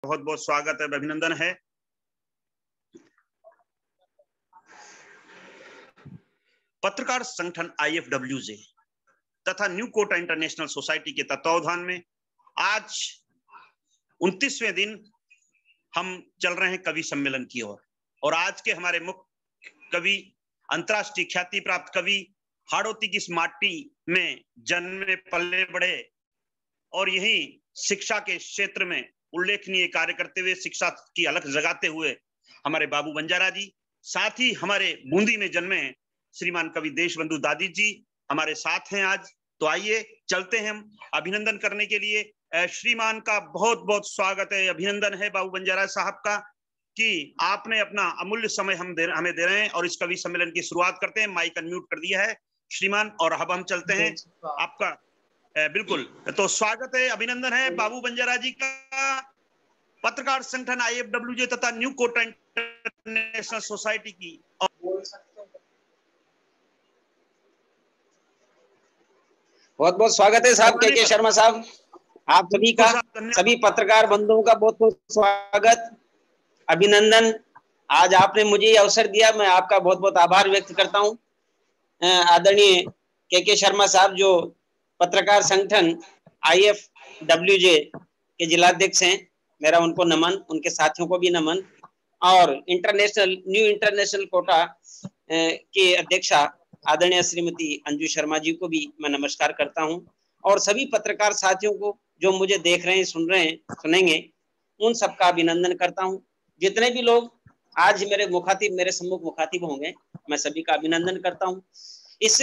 बहुत बहुत स्वागत है, अभिनंदन है। पत्रकार संगठन IFWJ तथा न्यू कोटा इंटरनेशनल सोसाइटी के तत्वावधान में आज 29वें दिन हम चल रहे हैं कवि सम्मेलन की ओर। और आज के हमारे मुख्य कवि, अंतर्राष्ट्रीय ख्याति प्राप्त कवि, हाड़ौती की इस माटी में जन्मे पले बढ़े और यही शिक्षा के क्षेत्र में उल्लेखनीय कार्य करते हुए, शिक्षा की अलख जगाते हुए हमारे बाबू बंजारा जी, साथ ही हमारे बूंदी में जन्मे श्रीमान कवि देशबंधु दादी जी हमारे साथ हैं आज। तो आइए चलते हैं हम अभिनंदन करने के लिए। श्रीमान का बहुत बहुत स्वागत है, अभिनंदन है बाबू बंजारा साहब का कि आपने अपना अमूल्य समय हमें दे रहे हैं और इस कवि सम्मेलन की शुरुआत करते हैं। माइक अनम्यूट कर दिया है श्रीमान और अब हम चलते हैं आपका बिल्कुल। तो स्वागत है, अभिनंदन है बाबू बंजारा जी का। पत्रकार संगठन IFWJ तथा न्यू कोटा इंटरनेशनल सोसाइटी की बहुत बहुत स्वागत है साहब के शर्मा साहब। आप सभी का, सभी पत्रकार बंधुओं का बहुत बहुत स्वागत, अभिनंदन। आज आपने मुझे ये अवसर दिया, मैं आपका बहुत बहुत आभार व्यक्त करता हूँ। आदरणीय के शर्मा साहब जो पत्रकार संगठन IFWJ के जिलाध्यक्ष हैं, मेरा उनको नमन, उनके साथियों को भी नमन। और न्यू इंटरनेशनल कोटा के अध्यक्षा आदरणीय श्रीमती अंजू शर्मा जी को भी मैं नमस्कार करता हूं। और सभी पत्रकार साथियों को जो मुझे देख रहे हैं, सुन रहे हैं, सुनेंगे, उन सबका अभिनंदन करता हूं। जितने भी लोग आज मेरे सम्मुख मुखातिब होंगे, मैं सभी का अभिनंदन करता हूं। इस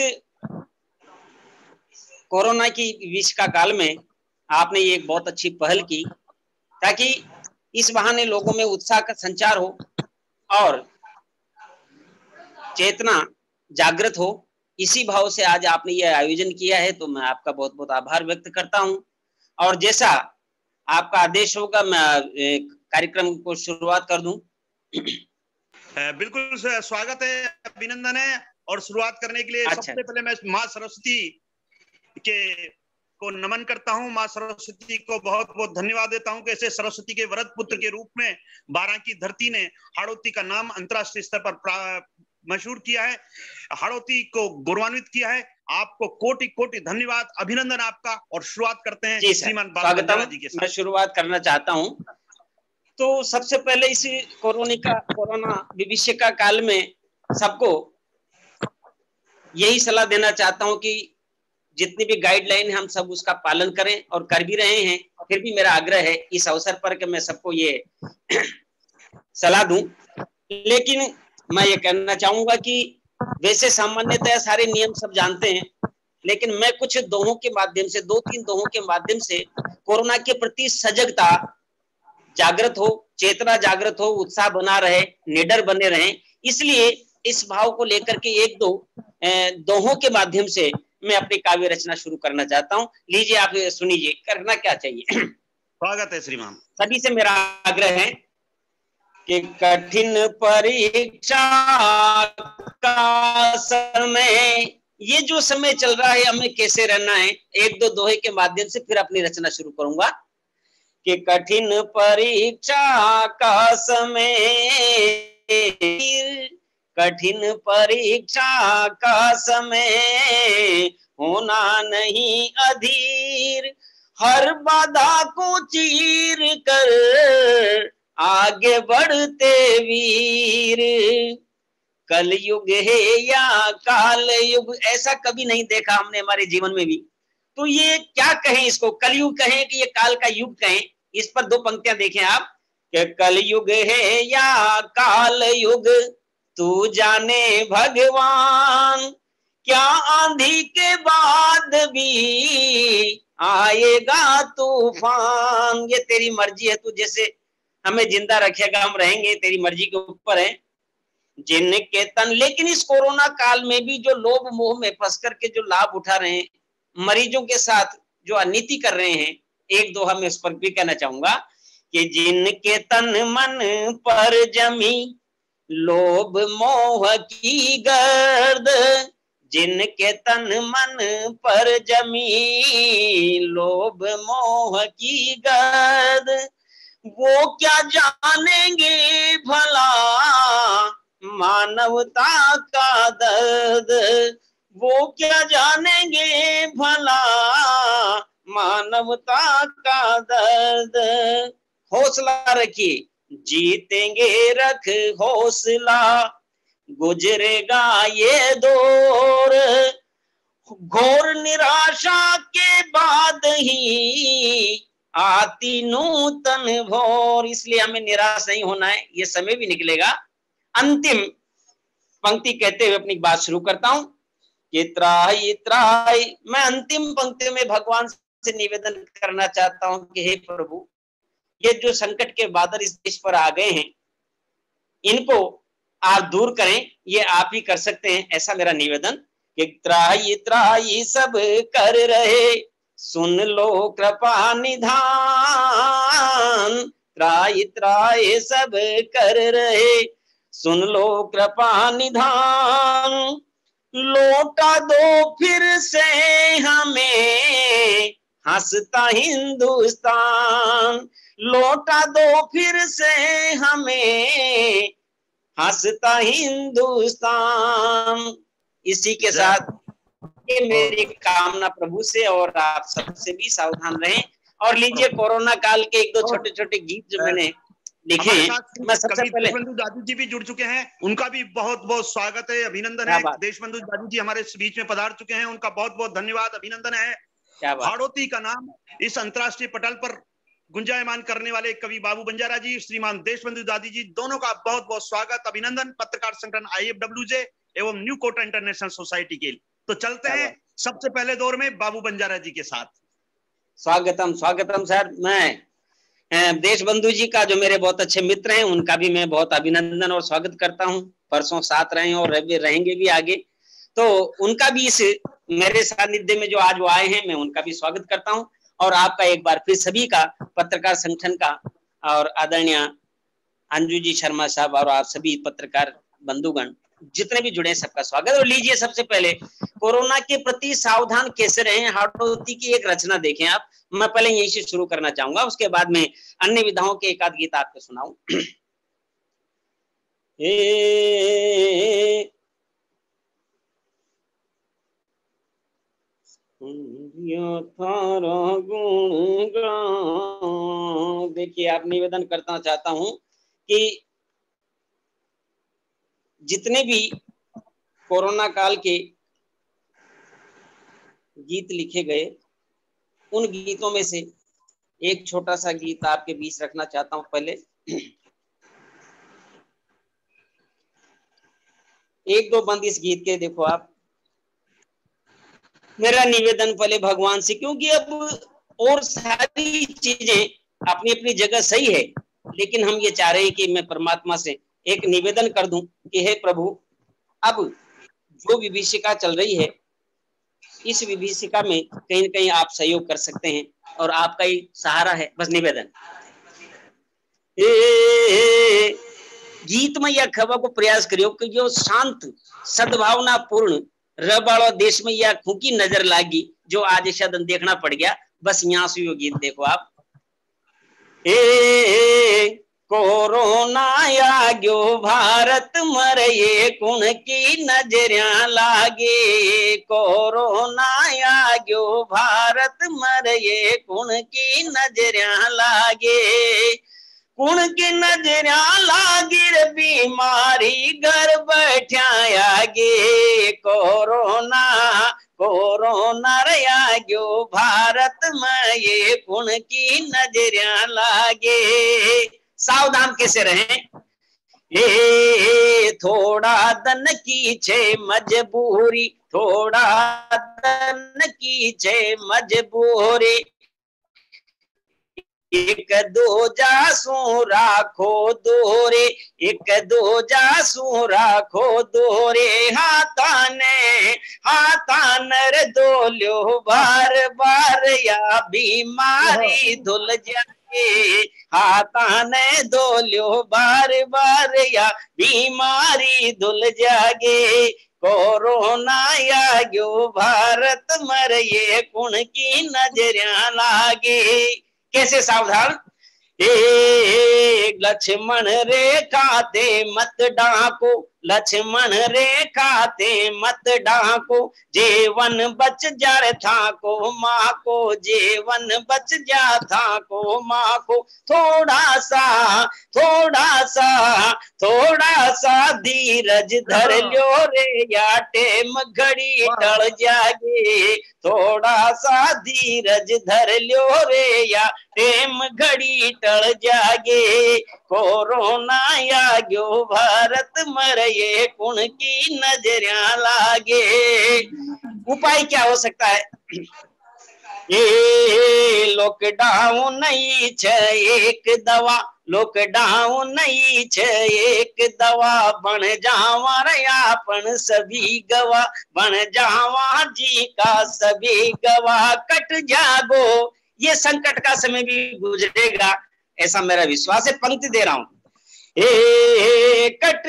कोरोना की विश्व का काल में आपने ये एक बहुत अच्छी पहल की ताकि इस बहाने लोगों में उत्साह का संचार हो और चेतना जागृत हो। इसी भाव से आज आपने यह आयोजन किया है, तो मैं आपका बहुत बहुत आभार व्यक्त करता हूं। और जैसा आपका आदेश होगा, मैं कार्यक्रम को शुरुआत कर दूं। बिल्कुल स्वागत है, अभिनंदन है। और शुरुआत करने के लिए सबसे पहले मैं माँ सरस्वती को नमन करता हूं। माँ सरस्वती को बहुत बहुत धन्यवाद देता हूं कि ऐसे सरस्वती के वरद पुत्र के रूप में बारां की धरती ने हाड़ौती का नाम अंतर्राष्ट्रीय स्तर पर मशहूर किया है, हाड़ौती को गौरवान्वित किया है। आपको कोटि कोटि धन्यवाद, अभिनंदन आपका। और शुरुआत करते हैं श्रीमान बाबू बंजारा जी के साथ। मैं शुरुआत करना चाहता हूं। तो सबसे पहले इस कोरोना विभीषिका का काल में सबको यही सलाह देना चाहता हूं कि जितनी भी गाइडलाइन हम सब उसका पालन करें, और कर भी रहे हैं। फिर भी मेरा आग्रह है इस अवसर पर कि मैं सबको ये सलाह दूं। लेकिन मैं ये कहना चाहूंगा कि वैसे सामान्यतः सारे नियम सब जानते हैं, लेकिन मैं कुछ दोहों के माध्यम से, 2-3 दोहों के माध्यम से कोरोना के प्रति सजगता जागृत हो, चेतना जागृत हो, उत्साह बना रहे, निडर बने रहें, इसलिए इस भाव को लेकर के एक दो दोहों के माध्यम से मैं अपनी काव्य रचना शुरू करना चाहता हूं। लीजिए, आप सुनिए, करना क्या चाहिए। स्वागत है श्रीमान। सभी से मेरा आग्रह है कि कठिन परीक्षा का समय, ये जो समय चल रहा है, हमें कैसे रहना है, एक दो दोहे के माध्यम से फिर अपनी रचना शुरू करूंगा। कि कठिन परीक्षा का समय, कठिन परीक्षा का समय, होना नहीं अधीर, हर बाधा को चीर कर आगे बढ़ते वीर। कलयुग है या काल युग, ऐसा कभी नहीं देखा हमने हमारे जीवन में भी। तो ये क्या कहें, इसको कलयुग कहें कि ये काल का युग कहें, इस पर दो पंक्तियां देखें आप। कि कलयुग है या काल युग, तू जाने भगवान, क्या आंधी के बाद भी आएगा तूफान। ये तेरी मर्जी है, तू जैसे हमें जिंदा रखेगा हम रहेंगे, तेरी मर्जी के ऊपर है। जिनके तन, लेकिन इस कोरोना काल में भी जो लोभ मोह में फंस करके जो लाभ उठा रहे हैं, मरीजों के साथ जो अनीति कर रहे हैं, एक दोहा में इस पर भी कहना चाहूंगा कि जिनके तन मन पर जमी लोभ मोह की गर्द, जिनके तन मन पर जमी लोभ मोह की गर्द, वो क्या जानेंगे भला मानवता का दर्द, वो क्या जानेंगे भला मानवता का दर्द। हौसला रखिए, जीतेंगे, रख हौसला, गुजरेगा ये दौर, घोर निराशा के बाद ही आती नूतन भोर। इसलिए हमें निराश नहीं होना है, ये समय भी निकलेगा। अंतिम पंक्ति कहते हुए अपनी बात शुरू करता हूं कि त्राहि त्राहि, मैं अंतिम पंक्ति में भगवान से निवेदन करना चाहता हूं कि हे प्रभु, ये जो संकट के बादल इस देश पर आ गए हैं, इनको आप दूर करें, ये आप ही कर सकते हैं, ऐसा मेरा निवेदन। कि त्राहि त्राहि सब कर रहे, सुन लो कृपा निधान, त्राहि त्राहि सब कर रहे, सुन लो कृपा निधान, लौटा दो फिर से हमें हंसता हिंदुस्तान, लौटा दो फिर से हमें हंसता हिंदुस्तान। इसी के साथ ये मेरी कामना प्रभु से और आप सबसे भी सावधान रहें। और लीजिए कोरोना काल के एक दो छोटे छोटे गीत जो मैंने लिखे हैं। मैं सबसे पहले देशबंधु दादू जी भी जुड़ चुके हैं, उनका भी बहुत बहुत स्वागत है, अभिनंदन है। देशबंधु दादू जी हमारे बीच में पधार चुके हैं, उनका बहुत बहुत धन्यवाद, अभिनंदन है। हाड़ौती का नाम इस अंतर्राष्ट्रीय पटल पर गुंजायमान करने वाले कवि बाबू बंजारा जी, श्रीमान देशबंधु दादी जी, दोनों का बहुत बहुत स्वागत, अभिनंदन पत्रकार संगठन IFWJ एवं न्यू कोटा इंटरनेशनल सोसाइटी के लिए। तो चलते हैं सबसे पहले दौर में बाबू बंजारा जी के साथ। स्वागतम स्वागतम सर। मैं देशबंधु जी का जो मेरे बहुत अच्छे मित्र हैं, उनका भी मैं बहुत अभिनंदन और स्वागत करता हूं। परसों साथ रहे और रहेंगे भी आगे, तो उनका भी इस मेरे सानिध्य में जो आज वो आए हैं, मैं उनका भी स्वागत करता हूं। और आपका एक बार फिर सभी का, पत्रकार संगठन का और आदरणीय अंजू जी शर्मा साहब और आप सभी पत्रकार बंधुगण जितने भी जुड़े हैं, सबका स्वागत। और लीजिए सबसे पहले कोरोना के प्रति सावधान कैसे रहें, हाड़ौती की एक रचना देखें आप। मैं पहले यही से शुरू करना चाहूंगा, उसके बाद में अन्य विधाओं के एक आध गीत आपको सुनाऊं। देखिए, आप निवेदन करना चाहता हूं कि जितने भी कोरोना काल के गीत लिखे गए, उन गीतों में से एक छोटा सा गीत आपके बीच रखना चाहता हूं। पहले एक दो बंद इस गीत के देखो आप। मेरा निवेदन पहले भगवान से, क्योंकि अब और सारी चीजें अपनी अपनी जगह सही है, लेकिन हम ये चाह रहे हैं कि मैं परमात्मा से एक निवेदन कर दूं कि हे प्रभु, अब जो विभीषिका चल रही है, इस विभीषिका में कहीं न कहीं आप सहयोग कर सकते हैं और आपका ही सहारा है। बस निवेदन गीत में यह खबर को प्रयास करियो कि जो शांत सद्भावना पूर्ण रबाड़ो देश में यह खूकी नजर लागी, जो आज सदन देखना पड़ गया। बस यहाँ से यो गीत देखो आप। कोरोना आ गयो भारत मर ये कुण की नजरिया लागे, कोरोना आ गयो भारत मर ये कुण की नजरिया लागे, कुण की नजरिया लागी रे बीमारी घर बैठा आगे, कोरोना कोरोना रे आ गयो भारत में ये कुण की नजरिया लागे। सावधान कैसे रहें? थोड़ा दन की छे मजबूरी, थोड़ा दन की छे मजबूरी, एक दो जासू राखो दोरे, एक दो जासू राखो दोरे, हाथान रे दोल्यो बार बार या बीमारी धुल जाए, हाथान दोल्यो बार बार या बीमारी धुल जागे, कोरोना आ गयो भारत मर ये कुण की नजरिया लागे। कैसे सावधान? लक्ष्मण रेखा ते मत डाको, लक्ष्मण रेखा ते मत डाको, जीवन बच जा था को माँ को, जीवन बच जा था को माँ को। थोड़ा सा धीरज धर लो रे या टेम घड़ी टल जागे, थोड़ा सा धीरज धर लो रे या टेम घड़ी टल जागे। कोरोना आ गयो भारत मरे कुण की नजरिया लागे। उपाय क्या हो सकता है? ये लॉकडाउन नहीं छे एक दवा, लॉकडाउन नहीं छे एक दवा, बन जावा रे आपन सभी गवा, बन जावा जी का सभी गवा। कट जागो, ये संकट का समय भी गुजरेगा, ऐसा मेरा विश्वास है। पंक्ति दे रहा हूं, कट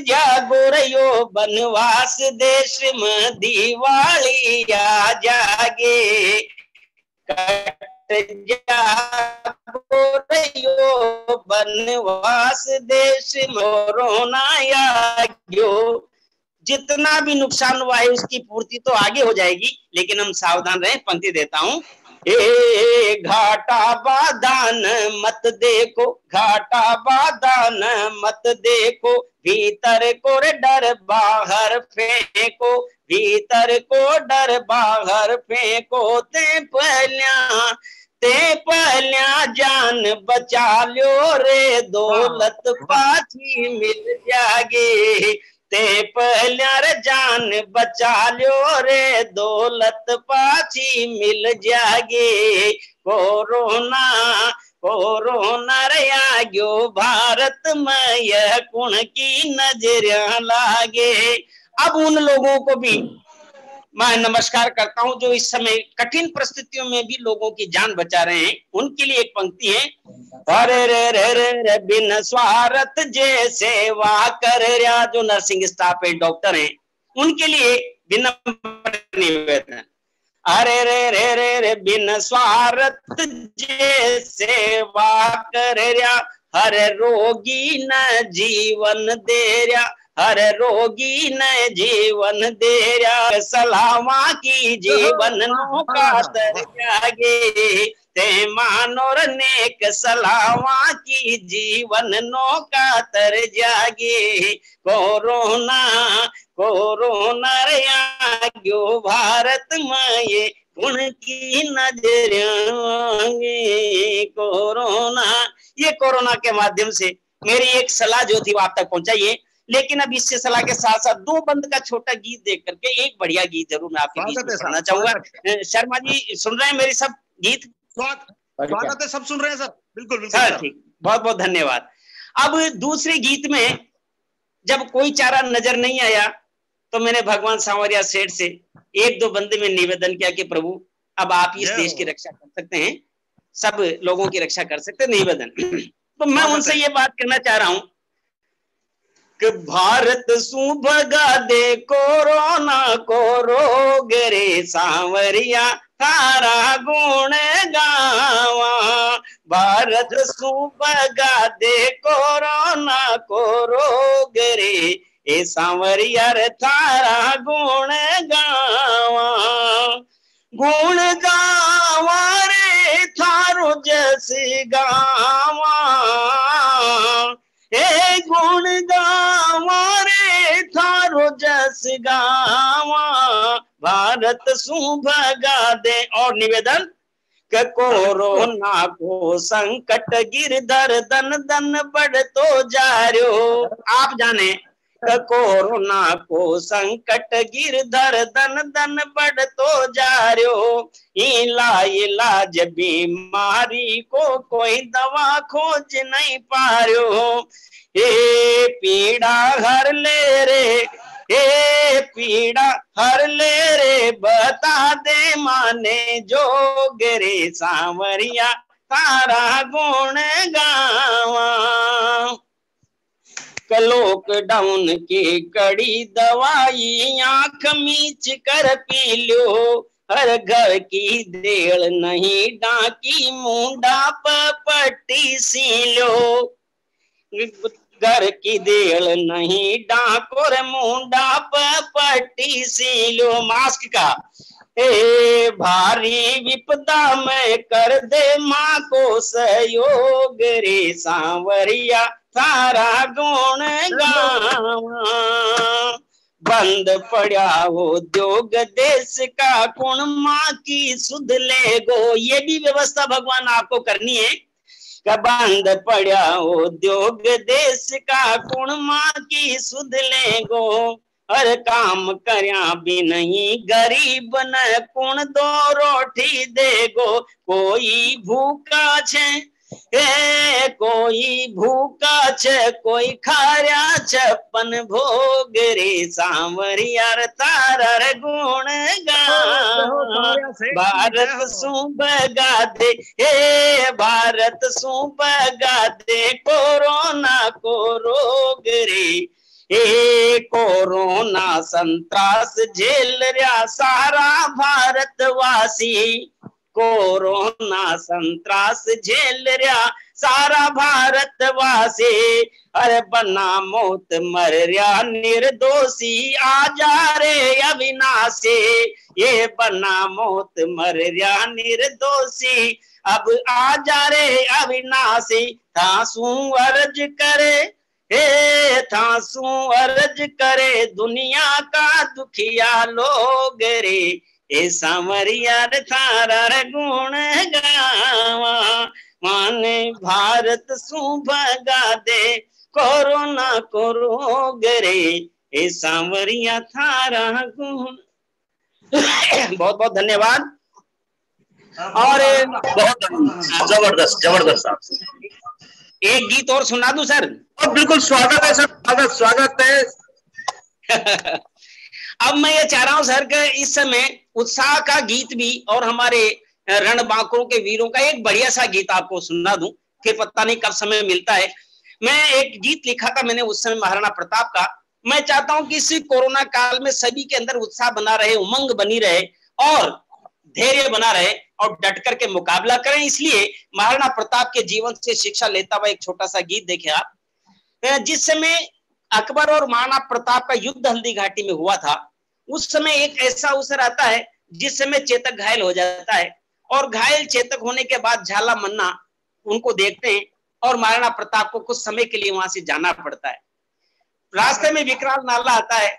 जागो रयो बनवास देश में दिवाली आ जागे, कट जागो रयो बनवास देश में कोरोना आ गयो। जितना भी नुकसान हुआ है उसकी पूर्ति तो आगे हो जाएगी, लेकिन हम सावधान रहें। पंक्ति देता हूं, घाटा बादान मत देखो, घाटा बादान मत देखो, भीतर को डर बाहर फेंको, भीतर को डर बाहर फेंको। ते पहल्या जान बचा लो रे, दौलत पाछी मिल जागे, ते पहल्या जान बचा लो रे, दौलत पाछी मिल जागे। कोरोना रे आ गयो भारत में यह कुण की नजरिया लागे। अब उन लोगों को भी मैं नमस्कार करता हूं जो इस समय कठिन परिस्थितियों में भी लोगों की जान बचा रहे हैं। उनके लिए एक पंक्ति है, अरे रे रे रे रे बिन स्वार्थ जे सेवा कर रहा। जो नर्सिंग स्टाफ है, डॉक्टर हैं, उनके लिए विनम्र निवेदन, अरे रे रे रे रे बिन स्वार्थ जे सेवा कर रहा, हर रोगी न जीवन दे रहा, हर रोगी न जीवन दे रहा। सलामा की जीवन नो का तर जागे, ते मानोर नेक सलामा की जीवन नो का तर जागे। कोरोना रे आ गयो भारत में ये कुण की नजरिया लागे। कोरोना, ये कोरोना के माध्यम से मेरी एक सलाह जो थी वो आप तक पहुंचाइए। लेकिन अब इससे सलाह के साथ साथ दो बंद का छोटा गीत देख करके एक बढ़िया गीत जरूर मैं आपके बीच में सुनना चाहूंगा। शर्मा जी सुन रहे हैं मेरी सब गीत? स्वागत है, सब सुन रहे हैं सर। बिल्कुल बिल्कुल सर, ठीक, बहुत बहुत धन्यवाद। अब दूसरे गीत में जब कोई चारा नजर नहीं आया तो मैंने भगवान सांवरिया सेठ से एक दो बंदे में निवेदन किया कि प्रभु अब आप इस देश की रक्षा कर सकते हैं, सब लोगों की रक्षा कर सकते हैं, निवेदन। तो मैं उनसे ये बात करना चाह रहा हूं कि भारत सु भगा दे कोरोना को रोग रे सांवरिया थारा गुण गावा। भारत सु भगा दे कोरोना को रोग रे ए सांवरिया रे थारा गुण गावा। गुण गावा रे थारो जस गावा, ए गुण गावा रे थारो जस गावा। भारत सु भगा दे। और निवेदन कि कोरोना को संकट गिरधर दन दन बढ़ तो जा रहो। आप जाने कोरोना को संकट गिरधर दन दन बढ़ तो जा रहो। इलाज बीमारी को कोई दवा खोज नहीं पा रहो। ए पीड़ा हर ले रे, ए पीड़ा हर ले रे, बता दे माने जोग रे सांवरिया तारा गुण गावा। लॉकडाउन की कड़ी दवाई आंख मीच कर पी लो, हर घर की देड़ नहीं डाकी, मुंडा पर पट्टी सीलो। घर की देड़ नहीं डाकोर, मुंडा पर पट्टी सीलो। मास्क का ए भारी विपदा में कर दे माँ को सहयोग रे सांवरिया थारा गुण गावा। बंद पड़ा उद्योग देश का, कौन माँ की सुध ले गो। ये भी व्यवस्था भगवान आपको करनी है। बंद पड़ा उद्योग देश का, कौन माँ की सुध ले गो। हर काम करया भी नहीं गरीब न, कौन दो रोटी दे गो। कोई भूखा छे कोई भूखा छे, कोई खाया छप्पन भोग रे सांवरिया तारा गुण गावा। भारत सु बगा दे हे भारत सु बगा दे, कोरोना को रोग रे। ए कोरोना संत्रास झेल रहा सारा भारतवासी। कोरोना संत्रास झेल रहा सारा भारतवासी। अरे बना मौत मर रहा निर्दोषी, आ जा रे अविनाशी। ये बना मौत मर रहा निर्दोषी, अब आ जा रे अविनाशी। थासू अर्ज करे थासू अर्ज करे, दुनिया का दुखिया लोग रे। ए सांवरिया थारा गुण गावा। माने भारत सु भगा दे, कोरोना को रोग रे। ए सांवरिया थारा गुण। बहुत बहुत धन्यवाद। और बहुत जबरदस्त जबरदस्त। एक गीत और सुना दूं सर? बिल्कुल, स्वागत है सर, स्वागत है। अब मैं ये चाह रहा हूं सर कि इस समय उत्साह का गीत भी और हमारे रणबांकुरों के वीरों का एक बढ़िया सा गीत आपको सुना दूं। फिर पता नहीं कब समय मिलता है। मैं एक गीत लिखा था मैंने उस समय महाराणा प्रताप का। मैं चाहता हूं कि इसी कोरोना काल में सभी के अंदर उत्साह बना रहे, उमंग बनी रहे और धैर्य बना रहे और डट करके मुकाबला करें। इसलिए महाराणा प्रताप के जीवन से शिक्षा लेता हुआ एक छोटा सा गीत देखे आप। जिस समय अकबर और महाराणा प्रताप का युद्ध हल्दी घाटी में हुआ था, उस समय एक ऐसा अवसर आता है जिस समय चेतक घायल हो जाता है और घायल चेतक होने के बाद झाला मन्ना उनको देखते हैं और महाराणा प्रताप को कुछ समय के लिए वहां से जाना पड़ता है। रास्ते में विकराल नाला आता है।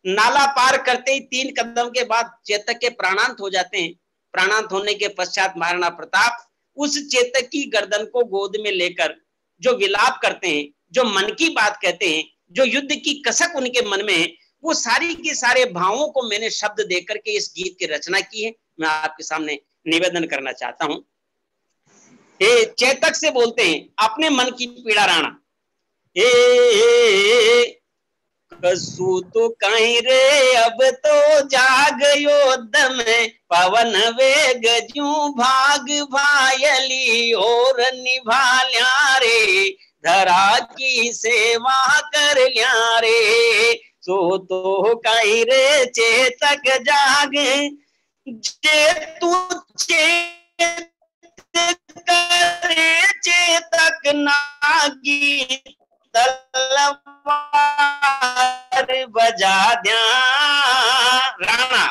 नाला पार करते ही 3 कदम के बाद चेतक के प्राणांत हो जाते हैं। प्राणांत होने के पश्चात महाराणा प्रताप उस चेतक की गर्दन को गोद में लेकर जो विलाप करते हैं, जो मन की बात कहते हैं, जो युद्ध की कसक उनके मन में है, वो सारी के सारे भावों को मैंने शब्द देकर के इस गीत की रचना की है। मैं आपके सामने निवेदन करना चाहता हूं। ये चेतक से बोलते हैं अपने मन की पीड़ा राणा। कसू तो कहीं रे अब तो जाग योद्ध में, पवन वेग जू भाग भायली और निभा लिया रे। धरा की सेवा कर लिया रे। सो तो कहीं रे चेतक जाग, जे तू चेत करे चेतक नागी, तलवार बजा द्या राणा।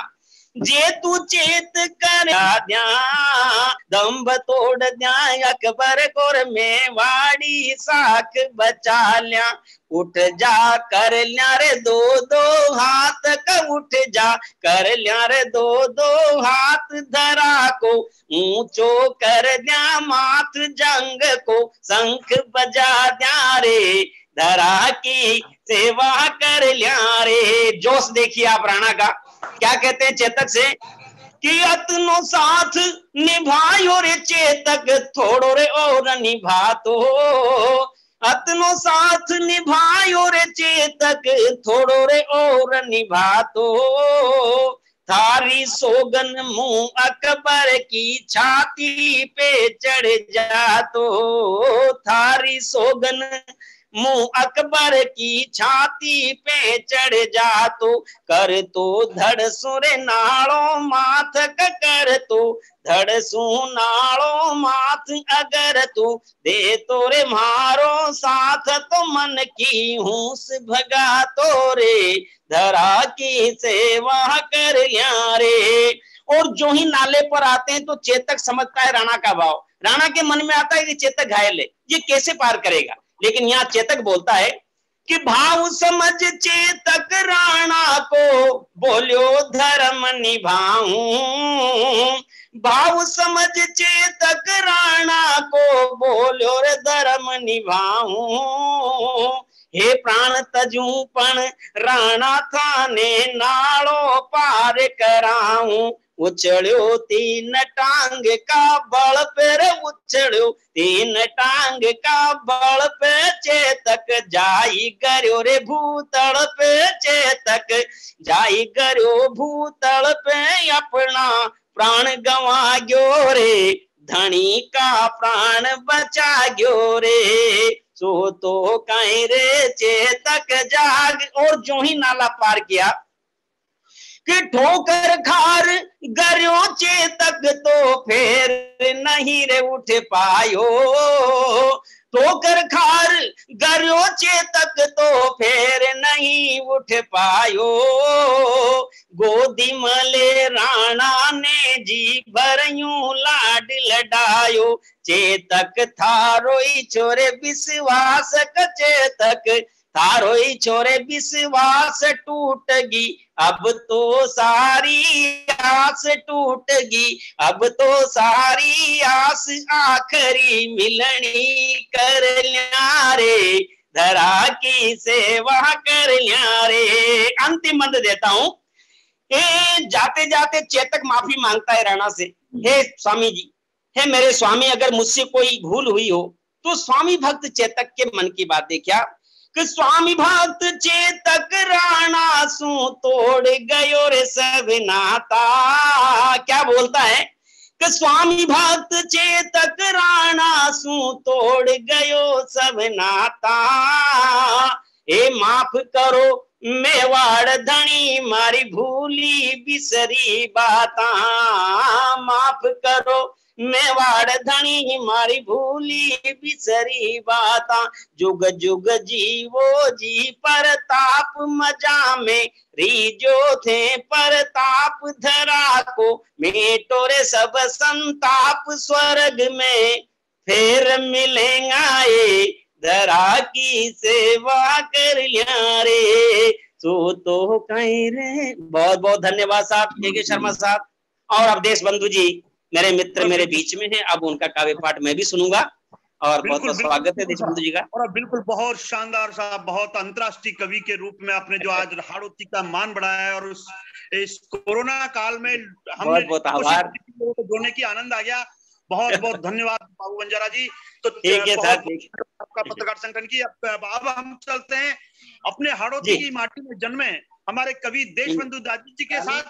जे तू चेत कर द्या, दम्भ तोड़ द्या अकबर कोर में वाड़ी साख बचा लिया। उठ जा कर लिया रे 2-2 हाथ का, उठ जा कर लिया रे 2-2 हाथ। धरा को ऊंचो कर द्या माथ, जंग को शंख बजा द्या रे। धरा की सेवा कर लिया रे। जोश देखिए आप राणा का। क्या कहते हैं चेतक से कि अतनो साथ निभायो रे चेतक, थोड़ो रे और निभा तो। अतनो साथ निभायो रे चेतक, थोड़ो रे और निभा तो। थारी सोगन मुंह अकबर की छाती पे चढ़ जा तो। थारी सोगन मुंह अकबर की छाती पे चढ़ जा तो कर तो धड़ सुर नाड़ो माथ कर तो धड़ सु नाड़ो माथ अगर तू दे तोरे मारो साथ तो मन की हूस भगा तोरे धरा की सेवा कर रे। और जो ही नाले पर आते हैं तो चेतक समझता है राणा का भाव, राणा के मन में आता है कि चेतक घायल है, ये कैसे पार करेगा। लेकिन यहाँ चेतक बोलता है कि भाव समझ चेतक राणा को बोलो धर्म निभाऊं, भाव समझ चेतक राणा को बोलो रे धर्म निभाऊं। हे प्राण तजू पण राणा थाने नाड़ो पार कराऊं, उछड़ो तीन टांग का बल पर उछड़ो तीन टांग का बल पे चेतक जाई करो रे भूतल पे चेतक जाई करो भूतल पे अपना प्राण गवा गयो रे धनी का प्राण बचा गयो रे सो तो कहीं रे चेतक जाग। और जो ही नाला पार किया कि ठोकर खार गर्यो चेतक तो फिर नहीं रे उठ पायो, ठोकर खार गर्यो चेतक तो फिर नहीं उठ पायो। गोदी मले राणा ने जी भरयूं लाड लडायो, चेतक थारो छोरे विश्वास क चेतक थारो छोरे विश्वास टूटगी अब तो सारी आस टूटगी अब तो सारी आस आखरी मिलनी कर लिया रे धरा की सेवा कर लिया रे। अंतिम मंत्र देता हूं। जाते जाते चेतक माफी मांगता है राणा से, हे स्वामी जी, हे मेरे स्वामी, अगर मुझसे कोई भूल हुई हो तो स्वामी भक्त चेतक के मन की बात देखा कि स्वामी भक्त चेतक राणा सु तोड़ गयो रे सब नाता। क्या बोलता है कि स्वामी भक्त चेतक राणा सु तोड़ गयो सब नाता। ए माफ करो मेवाड़ धनी मारी भूली बिसरी बाता, माफ करो मेवाड़ धनी मारी भूली बिसरी बाता। जुग जुग जीवो जी परताप मजा में रीजो थे परताप धरा को मेटो रे सब संताप स्वर्ग में फिर मिलेगा ये धरा की सेवा कर लिया रे सो तो कहीं रे। बहुत बहुत धन्यवाद साहब के शर्मा साहब। और अब देश बंधु जी मेरे मित्र मेरे बीच में हैं, अब उनका काव्य पाठ मैं भी सुनूंगा और बहुत बहुत स्वागत है देश बंधु जी का। और बिल्कुल बहुत शानदार साहब, बहुत अंतर्राष्ट्रीय कवि के रूप में आपने जो आज हाड़ौती का मान बढ़ाया है और इस कोरोना काल में हमने बहुत आभार जोड़ने की आनंद आ गया। बहुत बहुत धन्यवाद बाबू बंजारा जी। तो ठीक है सर, आपका पत्रकार संगठन की। अब हम चलते हैं अपने हाड़ौती की माटी में जन्मे हमारे कवि देशबंधु दाजी जी के साथ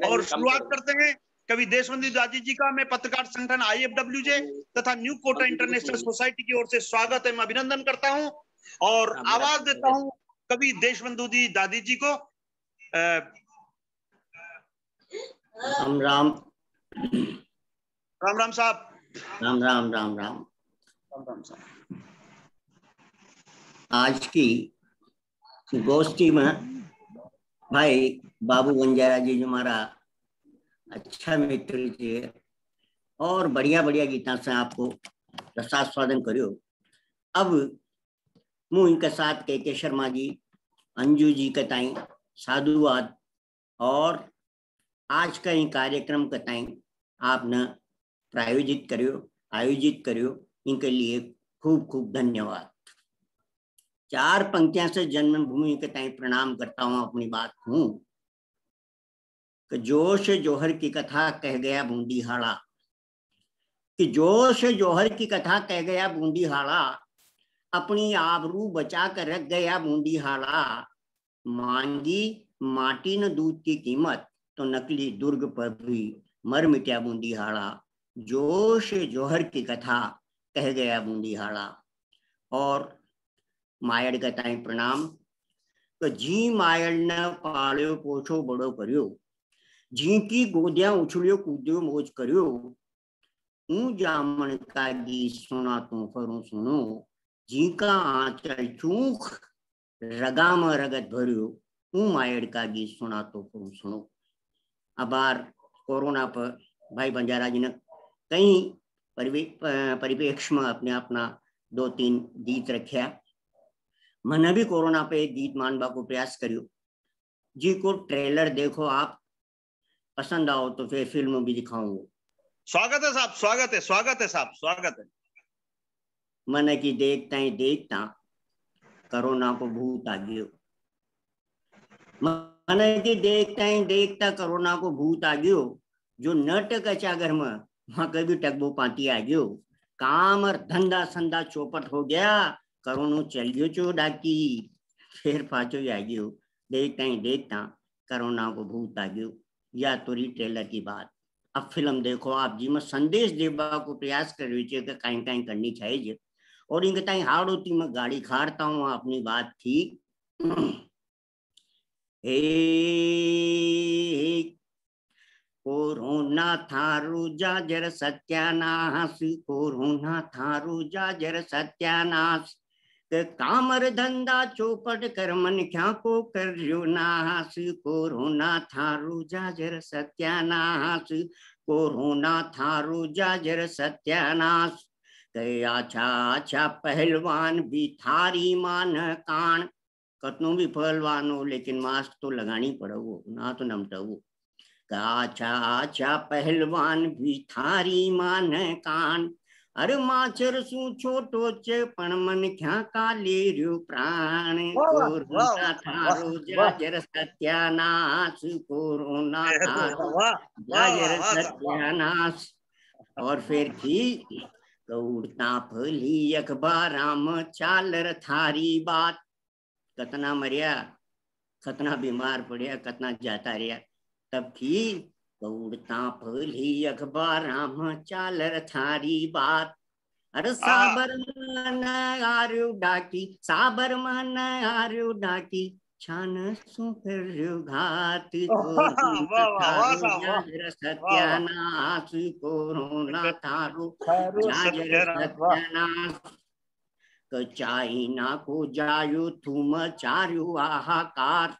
और शुरुआत करते हैं कवि देशबंधु दाजी जी का। मैं पत्रकार संगठन IFWJ तथा न्यू कोटा इंटरनेशनल सोसाइटी की ओर से स्वागत एवं अभिनंदन करता हूं और आवाज देता हूं कवि देशबंधु जी दादी जी को। राम राम राम राम साहब। राम राम राम राम राम साहब। आज की गोष्ठी में भाई बाबू बंजारा जी जो हमारा अच्छा मित्र है और बढ़िया बढ़िया गीता से आपको रसास्वादन करियो। अब मुँह इनके साथ के शर्मा जी अंजू जी के ताई साधुवाद और आज का ही कार्यक्रम के ताई आपने आयोजित करियो इनके लिए खूब खूब धन्यवाद। चार पंक्तियां से जन्मभूमि के ताई प्रणाम करता हूं। अपनी बात हूं कि जोश जोहर की कथा कह गया बूंदीहाड़ा, कि जोश जोहर की कथा कह गया बूंदीहाड़ा, अपनी आबरू बचा कर रख गया बूंदीहाड़ा। मांगी माटी न दूध की कीमत तो नकली दुर्ग पर भी मर मिट्या बूंदीहाड़ा। जोश जोहर की कथा कह गया बूंदीहाड़ा। और मायड़ का ताई प्रणाम। तो जी मायड़ ने पाळ्यो पोछो बड़ो कर्यो, जी की गोदिया उछलियो कूद्यो मोज कर्यो, हूँ जामन का गीत सुना तू फरू सुनो, जी का आंचल चूख रगा में रगत भर्यो, हूँ मायड़ का गीत सुना तो फरू सुनो। आभार कोरोना पर भाई बंजारा जी ने कई परिप्रेक्ष्य में अपने अपना 2-3 गीत रख्या। मैंने भी कोरोना पे एक गीत मानवा को प्रयास करियो। जी को ट्रेलर देखो आप, पसंद आओ तो फिर फिल्म भी दिखाऊंगा। स्वागत है साहब, स्वागत है, स्वागत है साहब, स्वागत है। मन की देखता ही देखता कोरोना को भूत आ गयो, मन की देखता ही देखता कोरोना को भूत आ गयो, जो नाटक अच्छा घर में वहां कभी टकबो पाती आ गयो, काम और धंधा संधा चौपट हो गया, कोरोना चल गयो चो डाकी, फिर पाचो आ गयो, देखता ही देखता कोरोना को भूत आ गयो। या तोरी ट्रेलर की बात। अब फिल्म देखो आप जी में संदेश देवा को प्रयास कर रही है कि कहीं कहीं करनी चाहिए, और इनके ताई हार्ड होती मैं गाड़ी खारता हूँ अपनी बात थी। कोरोना थारू जाजर सत्यानाश, कोरोना थारू जाजर सत्यानाश, कामर धंधा चौपट कर मन क्या को कर रयो नाश, कोरोना थारू जाजर सत्यानाश, कोरोना थारू जाजर सत्यानाश, अच्छा अच्छा पहलवान भी थारी मान कान, कतनो भी पहलवान हो लेकिन मास्क तो लगानी पड़ो ना तो नमटो। अच्छा अच्छा पहलवान भी थारी मान कान, अरे माचर सु छोटो चे पण मन क्या का ले रयो प्राण, कोरोना थारो जाजर सत्यानाश, कोरोना थारो जाजर सत्यानाश। और फिर थी उड़ता फली अखबार में चालर थारी बात, कतना मरिया, कतना बीमार पड़िया, कतना जाता रहा, तब थी उड़ता फली अखबार में चालर थारी बात, अरे साबर मन आर्यो डाकी, साबर मन आर्यो डाकी, छान सु कर्यो घात, कोरोना थारो जाजर सत्यानाश, कोरोना थारो जाजर सत्यानाश, चाइना को जायो थूम चार्यो हाहाकार,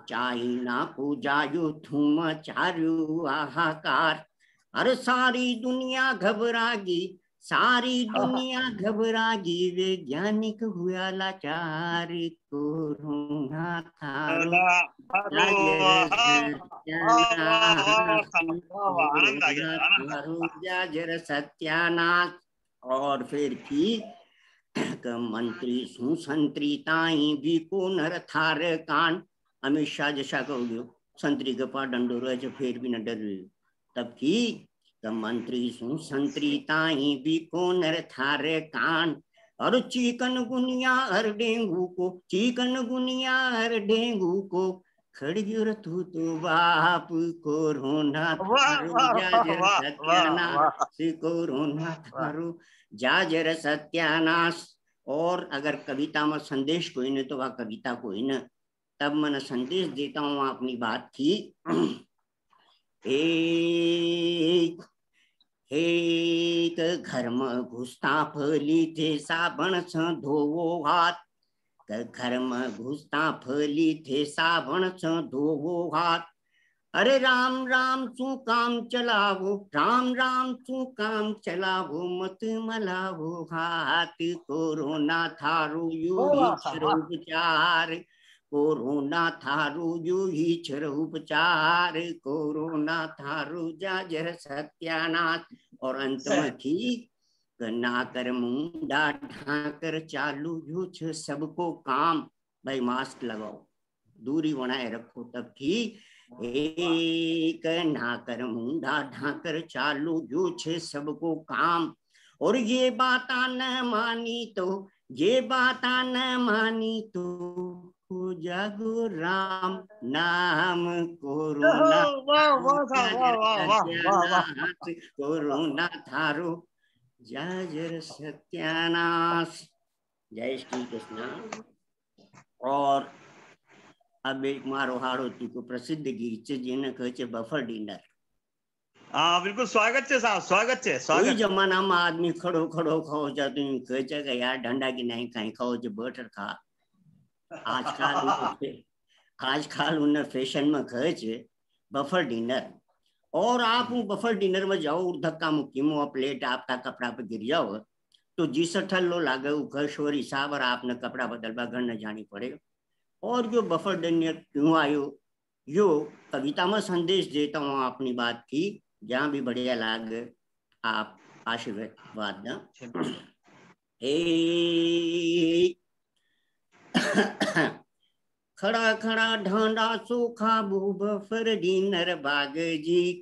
चाइना को जायो थूम चार्यो हाहाकार, अरे सारी दुनिया घबरागी, सारी दुनिया घबरागी, वैज्ञानिक हुआ लाचार, कोरोना थारो जाजर सत्यानाश। और फिर की मंत्री सुसंत्री ताई भी को नर थार कान, अमित शाह जैसा कहोगे संतरी के पास डंडो रहे फिर भी न डर रही, तब की मंत्री सुसंत्री ताई भी को नर थार कान, और चिकन गुनिया हर डेंगू को, चिकन गुनिया हर डेंगू को, खड़गिर तू तो बाप, कोरोना थारो जाजर सत्यानाश, कोरोना थारो जाजर सत्यानाश। और अगर कविता में संदेश कोई न तो वह कविता कोई न, तब मैं संदेश देता हूँ अपनी बात की। एक घर में घुसता फली थे साबण से धोवो हाथ, घर में घुसता फली थे साबण से धोवो हाथ, अरे राम राम सु काम चलावो, राम राम सु काम चलावो, मत मलावो हाथ, कोरोना थारो यू ही उपचार, कोरोना थारो यू ही उपचार, कोरोना थारो जाजर सत्यानाश। और अंत में थी ना कर मुंडा ढाकर चालू यू छ सबको काम, भाई मास्क लगाओ, दूरी बनाए रखो, तब थी एक नाकर मुंडा ढाकर चालू जो छे सबको काम, और ये बात न मानी तो, ये बात न मानी तो जागो राम नाम, कोरोना कोरोना थारो जाजर सत्यानाश। जय श्री कृष्ण। और अब एक मारो हाड़ो को प्रसिद्ध गीत है जिन्हें कहे बफर डिनर। हाँ बिल्कुल स्वागत है साहब, स्वागत है, स्वागत। कोई जमाना में आदमी खड़ो खड़ो खाओ जाते कहे कि यार डंडा की नहीं कहीं खाओ जो बटर खा। आजकल उन्हें फैशन में कहे छे बफर डिनर। और आप बफर डिनर में जाओ और धक्का मुक्की में प्लेट आपका कपड़ा पे गिर जाओ तो जी ठल्लो लागे घसोर हिसाब और आपने कपड़ा बदलवा घर न जानी पड़े। और जो बफर डिनर क्यों आयो यो कविता में संदेश देता हूँ अपनी बात की, जहाँ भी बढ़िया लागे आप आशीर्वाद दें। खड़ा खड़ा ढांडा सूखा बफर डिनर बाग जी।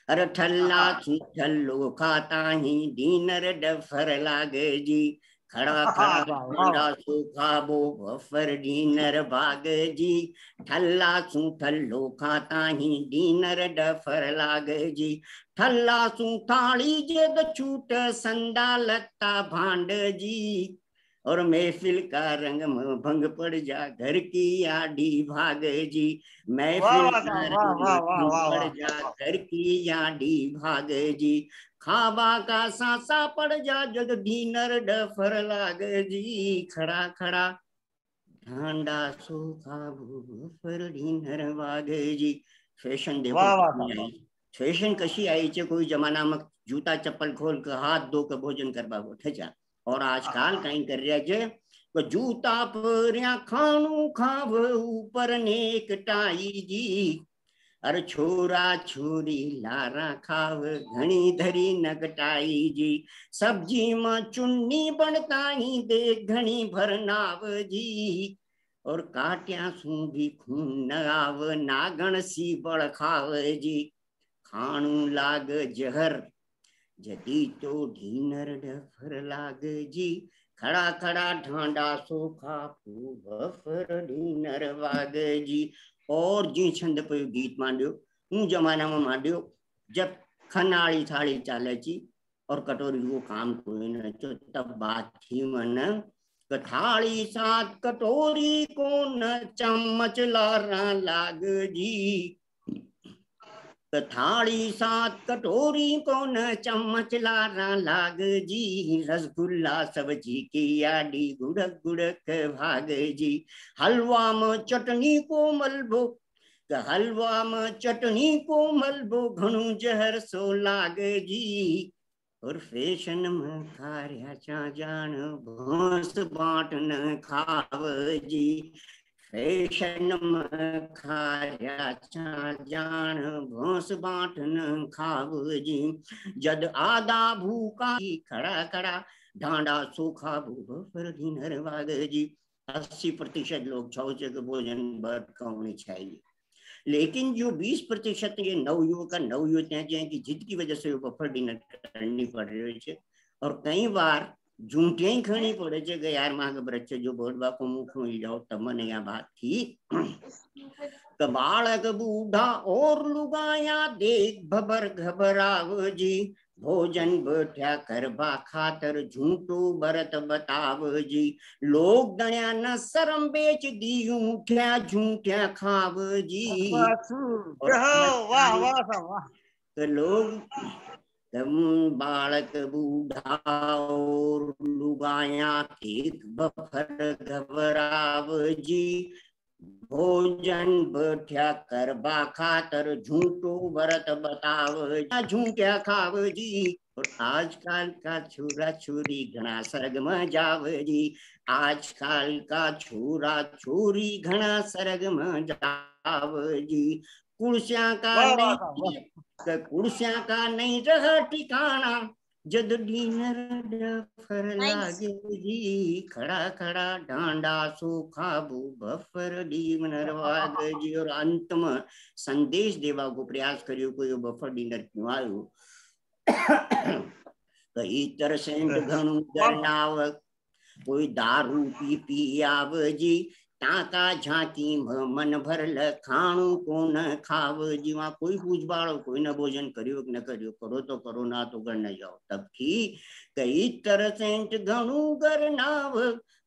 अरे ठल्ला ठल्लो खाता ही डिनर डफर लागे जी। खड़ा खड़ा ढांडा सूखा बफर डिनर बाग जी। ठल्ला ठल्लो खाता ही डिनर डफर लागे जी। ठल्ला थाली जेद छूट संदा लत्ता भांड जी। और महफिल का रंग में भंग पड़ जा घर की आडी भाग जी। महफिल का रंग में भंग पड़ जा घर की आडी भाग जी। खाबा का सांसा पड़ जा जग डिनर डफर लाग जी। खड़ा खड़ा ढांडा सूखा बफर डिनर वाग जी। फैशन देखो फैशन कशी आई चे कोई जमाना में जूता चप्पल खोल के हाथ धो के भोजन करवा उठे जा। और आजकल कहीं कर रहा है तो जूता पर खानू खाव ऊपर नेक टाई जी। अरे छोरा छोरी लारा खाव घनी धरी नगटाई जी। सब्जी में चुन्नी बनता ही दे घनी भरनाव जी। और काट्या सू भी खून न आव नागण सी बड़ खाव जी। खाणू लाग जहर जदी तो डिनर डफर लाग जी। खड़ा खड़ा ढांडा सूखा बफर डिनर वाग जी। और जी छंद पे गीत मांड्यो हूँ जमाना में मांड्यो जब खनाड़ी थाली चाले ची और कटोरी वो काम कोई न तो तब बात थी मन थाली साथ कटोरी को न चम्मच लारा लाग जी। थाली साथ कटोरी को न चम्मच लारा लाग जी। रसगुल्ला सब्जी की आडी गुड़क गुड़क भाग जी। हलवा में चटनी को मलबो हलवा में चटनी को मलबो घणु जहर सो लाग जी। और फैशन में खारिया चा जान भोंस बाट न खाव जी। फैशन में खारिया चा जान भोंस बाट न खाव जी। जद आदा भूखा खड़ा खड़ा ढांडा सूखा बफर डिनर वाग जी। 80% लोग छौच के भोजन बर्द होनी चाहिए। लेकिन जो 20% ये नवयुवक नवयुवत हैं जिनकी जिद की वजह से बफर डिनर करनी पड़ रही है। और कई बार झूठे ही खानी पड़े कि यार माँ के बच्चे जो बोलवा को मुख में जाओ तब मन यहाँ बात थी। बालक बूढ़ा और लुगाया देख भबर घबराव जी। भोजन बैठा करबा खातर झूठो बरत बताव जी। लोग दया न शर्म बेच दी उठ्या झूठ्या खाव जी। वाह वाह वाह। तो लोग बालक बूढ़ा और लुगाया देख भबर घबराव जी। भोजन बैठा करबा खातर झूठो व्रत बताव झूठा खाव जी। और आजकल का छोरा छोरी घना सरग में जाव जी। आजकल का छोरा छोरी घना सरग में जाव जी। कुर्सियां का नहीं रह ठिकाना जद डिनर डफर लागे जी। खड़ा खड़ा ढांडा सूखा बफर डिनर वाग जी। और अंत में संदेश देवा को प्रयास करियो कोई बफर डिनर क्यों आयो। कई तरसेंट घणु दरनाव कोई दारू पी आव जी। टाका झांकी मन भरल खाणू कोण खाव जी। वहां कोई पूछबाड़ो कोई न भोजन करियो कि न करियो, करो तो करो ना तो घर न जाओ। तब की कई तरसेंट घणू घर नाव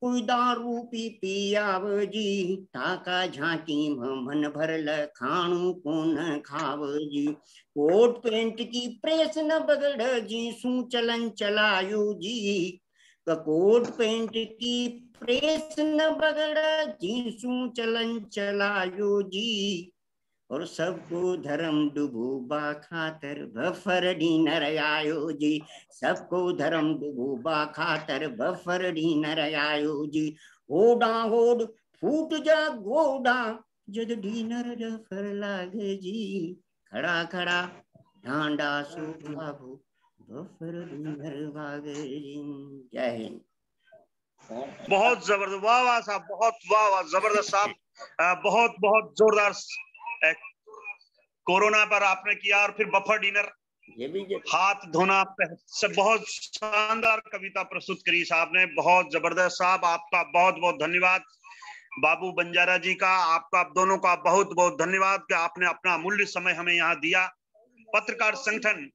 कोई दारू पी पियाव जी। टाका झांकी मन भरल खाणू कोण खाव जी। कोट पेंट की प्रेस न बगड़ जी सू चलन चलायो जी। कोट पेंट की प्रेस न बगड़ जीसू चलन चलायो जी। और सबको धर्म डुबोबा खातर बफर डीनर आयो जी। सबको धर्म डुबोबा खातर बफर डीनर आयो जी। होडा होड फूट जा गोडा जद डीनर डफर लागे जी। खड़ा खड़ा ढांडा सो बाबू बफर डीनर भागे जी। जय हिंद। बहुत जबरदस्त, वाह वाह साहब, बहुत वाह वाह, जबरदस्त साहब, बहुत बहुत जोरदार। कोरोना पर आपने किया और फिर बफर डिनर, ये भी हाथ धोना, सब बहुत शानदार कविता प्रस्तुत करी साहब ने, बहुत जबरदस्त साहब। आपका बहुत बहुत धन्यवाद बाबू बंजारा जी का, आपका आप दोनों का बहुत बहुत धन्यवाद कि आपने अपना अमूल्य समय हमें यहाँ दिया। पत्रकार संगठन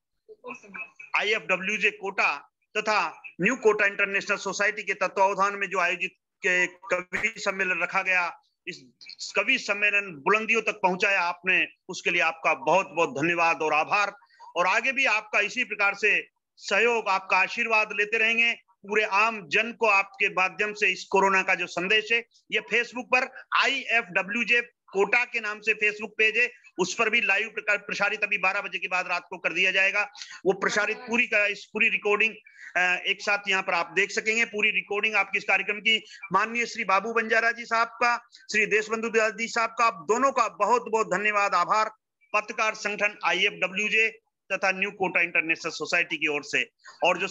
IFWJ कोटा तथा न्यू कोटा इंटरनेशनल सोसाइटी के तत्वावधान में जो आयोजित के कवि सम्मेलन रखा गया, इस कवि सम्मेलन बुलंदियों तक पहुंचाया आपने, उसके लिए आपका बहुत बहुत धन्यवाद और आभार। और आगे भी आपका इसी प्रकार से सहयोग, आपका आशीर्वाद लेते रहेंगे। पूरे आम जन को आपके माध्यम से इस कोरोना का जो संदेश है, ये फेसबुक पर IFWJ कोटा के नाम से फेसबुक पेज है, उस पर भी लाइव प्रसारित अभी 12 बजे के बाद रात को कर दिया जाएगा। वो प्रसारित पूरी रिकॉर्डिंग एक साथ यहाँ पर आप देख सकेंगे। पूरी रिकॉर्डिंग आपकी इस कार्यक्रम की माननीय श्री बाबू बंजारा जी साहब का, श्री देशबंधु दयाल जी साहब का, आप दोनों का बहुत बहुत धन्यवाद, आभार। पत्रकार संगठन IFWJ तथा न्यू कोटा इंटरनेशनल सोसाइटी की ओर से। और जो